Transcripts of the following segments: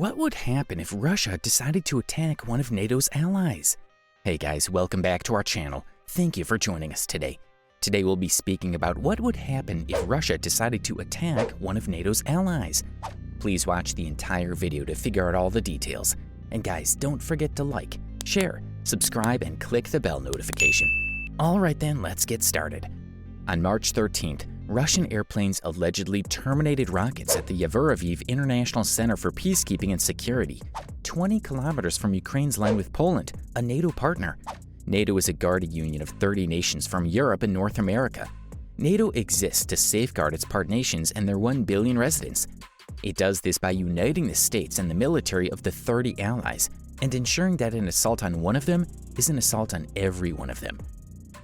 What would happen if Russia decided to attack one of NATO's allies? Hey guys, welcome back to our channel. Thank you for joining us today. Today we'll be speaking about what would happen if Russia decided to attack one of NATO's allies. Please watch the entire video to figure out all the details. And guys, don't forget to like, share, subscribe, and click the bell notification. Alright then, let's get started. On March 13th, Russian airplanes allegedly terminated rockets at the Yavoriv International Center for Peacekeeping and Security, 20 kilometers from Ukraine's line with Poland, a NATO partner. NATO is a guarded union of 30 nations from Europe and North America. NATO exists to safeguard its part nations and their 1 billion residents. It does this by uniting the states and the military of the 30 allies and ensuring that an assault on one of them is an assault on every one of them.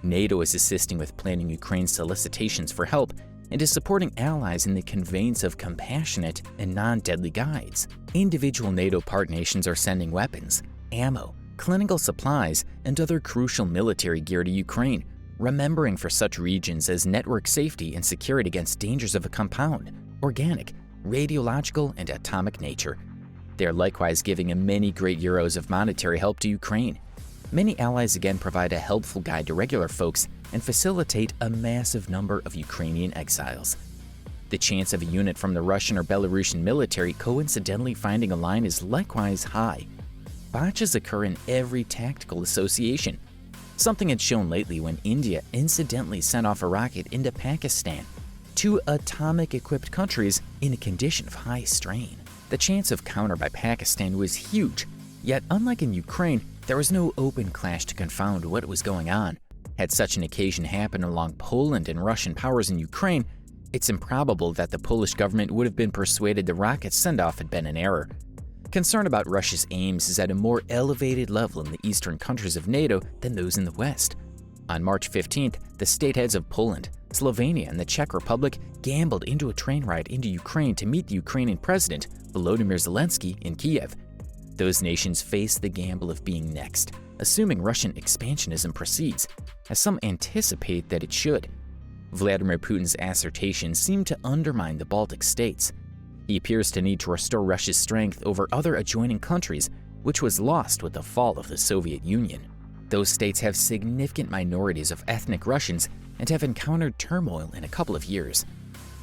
NATO is assisting with planning Ukraine's solicitations for help and is supporting allies in the conveyance of compassionate and non-deadly guides. Individual NATO part nations are sending weapons, ammo, clinical supplies, and other crucial military gear to Ukraine, remembering for such regions as network safety and security against dangers of a compound, organic, radiological, and atomic nature. They are likewise giving many great euros of monetary help to Ukraine. Many allies again provide a helpful guide to regular folks and facilitate a massive number of Ukrainian exiles. The chance of a unit from the Russian or Belarusian military coincidentally finding a line is likewise high. Botches occur in every tactical association. Something had shown lately when India incidentally sent off a rocket into Pakistan, two atomic-equipped countries in a condition of high strain. The chance of counter by Pakistan was huge, yet unlike in Ukraine, there was no open clash to confound what was going on. Had such an occasion happened along Poland and Russian powers in Ukraine, it's improbable that the Polish government would have been persuaded the rocket's send-off had been an error. Concern about Russia's aims is at a more elevated level in the eastern countries of NATO than those in the west. On March 15th, the state heads of Poland, Slovenia, and the Czech Republic gambled into a train ride into Ukraine to meet the Ukrainian president, Volodymyr Zelensky, in Kiev. Those nations face the gamble of being next, assuming Russian expansionism proceeds, as some anticipate that it should. Vladimir Putin's assertions seem to undermine the Baltic states. He appears to need to restore Russia's strength over other adjoining countries, which was lost with the fall of the Soviet Union. Those states have significant minorities of ethnic Russians and have encountered turmoil in a couple of years.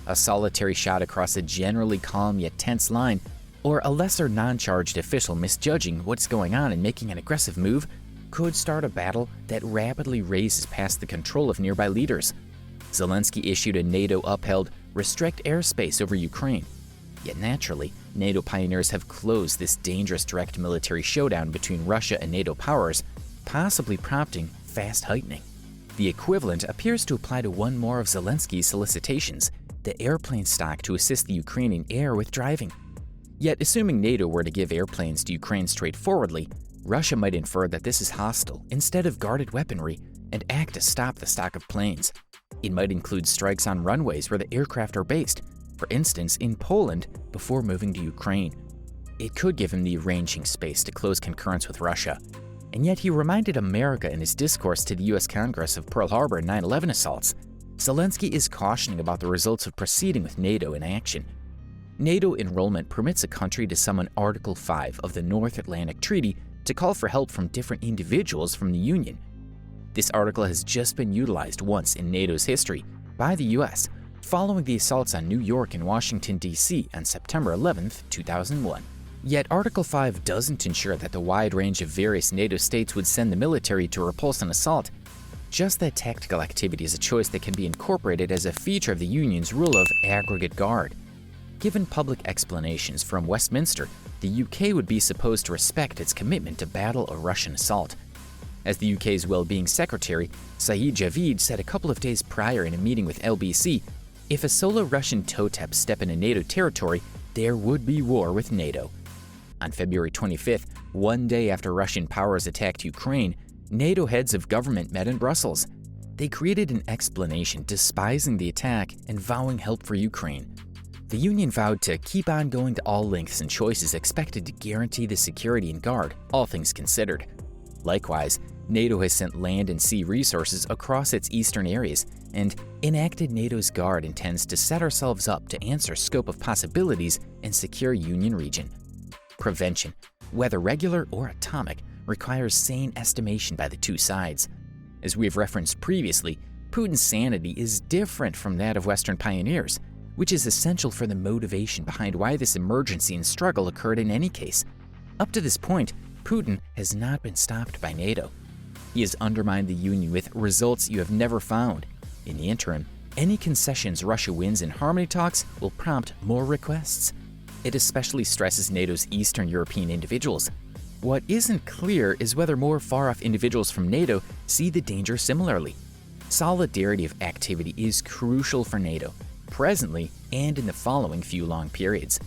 A solitary shot across a generally calm yet tense line, or a lesser non-charged official misjudging what's going on and making an aggressive move, could start a battle that rapidly raises past the control of nearby leaders. Zelensky issued a NATO-upheld restrict airspace over Ukraine. Yet naturally, NATO pioneers have closed this dangerous direct military showdown between Russia and NATO powers, possibly prompting fast heightening. The equivalent appears to apply to one more of Zelensky's solicitations, the airplane stock to assist the Ukrainian air with driving. Yet, assuming NATO were to give airplanes to Ukraine straightforwardly, Russia might infer that this is hostile instead of guarded weaponry and act to stop the stock of planes. It might include strikes on runways where the aircraft are based, for instance in Poland, before moving to Ukraine. It could give him the arranging space to close concurrence with Russia. And yet he reminded America in his discourse to the US Congress of Pearl Harbor and 9/11 assaults. Zelensky is cautioning about the results of proceeding with NATO in action. NATO enrollment permits a country to summon Article 5 of the North Atlantic Treaty to call for help from different individuals from the Union. This article has just been utilized once in NATO's history by the US, following the assaults on New York and Washington, D.C. on September 11, 2001. Yet Article 5 doesn't ensure that the wide range of various NATO states would send the military to repulse an assault. Just that tactical activity is a choice that can be incorporated as a feature of the Union's rule of aggregate guard. Given public explanations from Westminster, the UK would be supposed to respect its commitment to battle a Russian assault. As the UK's well-being secretary, Saeed Javid, said a couple of days prior in a meeting with LBC, if a solo Russian toe-tap step into NATO territory, there would be war with NATO. On February 25th, one day after Russian powers attacked Ukraine, NATO heads of government met in Brussels. They created an explanation despising the attack and vowing help for Ukraine. The Union vowed to keep on going to all lengths and choices expected to guarantee the security and guard, all things considered. Likewise, NATO has sent land and sea resources across its eastern areas, and enacted NATO's Guard intends to set ourselves up to answer scope of possibilities and secure Union region. Prevention, whether regular or atomic, requires sane estimation by the two sides. As we have referenced previously, Putin's sanity is different from that of Western pioneers, which is essential for the motivation behind why this emergency and struggle occurred in any case. Up to this point, Putin has not been stopped by NATO. He has undermined the Union with results you have never found. In the interim, any concessions Russia wins in harmony talks will prompt more requests. It especially stresses NATO's Eastern European individuals. What isn't clear is whether more far-off individuals from NATO see the danger similarly. Solidarity of activity is crucial for NATO, presently and in the following few long periods.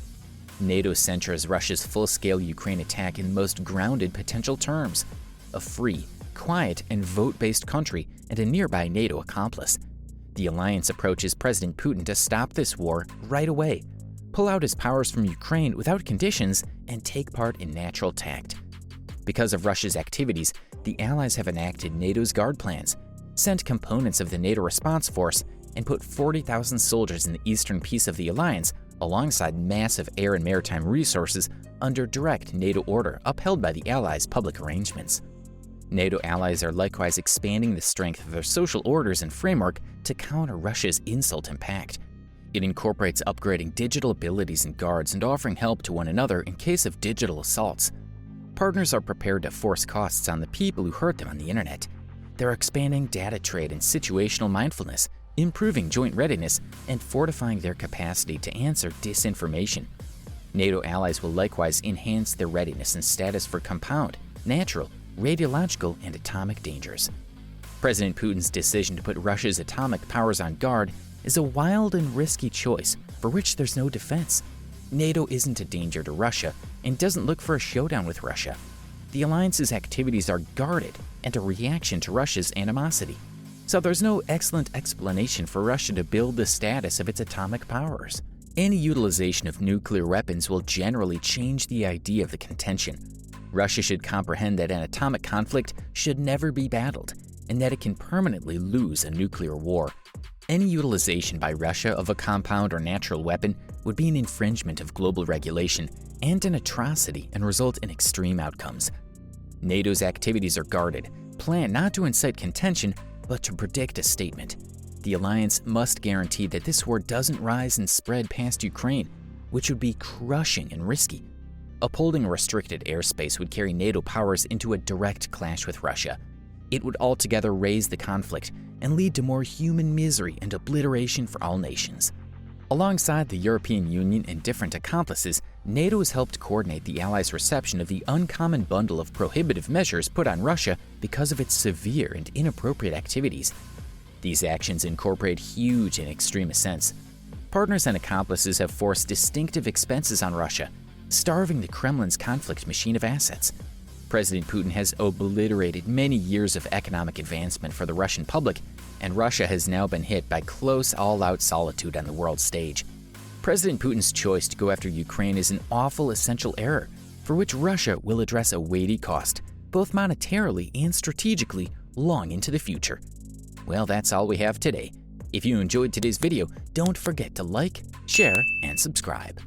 NATO centers Russia's full-scale Ukraine attack in the most grounded potential terms: a free, quiet, and vote-based country and a nearby NATO accomplice. The alliance approaches President Putin to stop this war right away, pull out his powers from Ukraine without conditions, and take part in natural tact. Because of Russia's activities, the Allies have enacted NATO's guard plans, sent components of the NATO response force, and put 40,000 soldiers in the eastern piece of the alliance alongside massive air and maritime resources under direct NATO order upheld by the Allies' public arrangements. NATO allies are likewise expanding the strength of their social orders and framework to counter Russia's insult impact. It incorporates upgrading digital abilities in guards and offering help to one another in case of digital assaults. Partners are prepared to force costs on the people who hurt them on the internet. They're expanding data trade and situational mindfulness, improving joint readiness, and fortifying their capacity to answer disinformation. NATO allies will likewise enhance their readiness and status for compound, natural, radiological, and atomic dangers. President Putin's decision to put Russia's atomic powers on guard is a wild and risky choice for which there's no defense. NATO isn't a danger to Russia and doesn't look for a showdown with Russia. The alliance's activities are guarded and a reaction to Russia's animosity. So there's no excellent explanation for Russia to build the status of its atomic powers. Any utilization of nuclear weapons will generally change the idea of the contention. Russia should comprehend that an atomic conflict should never be battled, and that it can permanently lose a nuclear war. Any utilization by Russia of a compound or natural weapon would be an infringement of global regulation and an atrocity and result in extreme outcomes. NATO's activities are guarded, planned not to incite contention, but to predict a statement. The alliance must guarantee that this war doesn't rise and spread past Ukraine, which would be crushing and risky. Upholding a restricted airspace would carry NATO powers into a direct clash with Russia. It would altogether raise the conflict and lead to more human misery and obliteration for all nations. Alongside the European Union and different accomplices, NATO has helped coordinate the Allies' reception of the uncommon bundle of prohibitive measures put on Russia because of its severe and inappropriate activities. These actions incorporate huge and extreme ascents. Partners and accomplices have forced distinctive expenses on Russia, starving the Kremlin's conflict machine of assets. President Putin has obliterated many years of economic advancement for the Russian public, and Russia has now been hit by close all-out solitude on the world stage. President Putin's choice to go after Ukraine is an awful essential error, for which Russia will address a weighty cost, both monetarily and strategically, long into the future. Well, that's all we have today. If you enjoyed today's video, don't forget to like, share, and subscribe.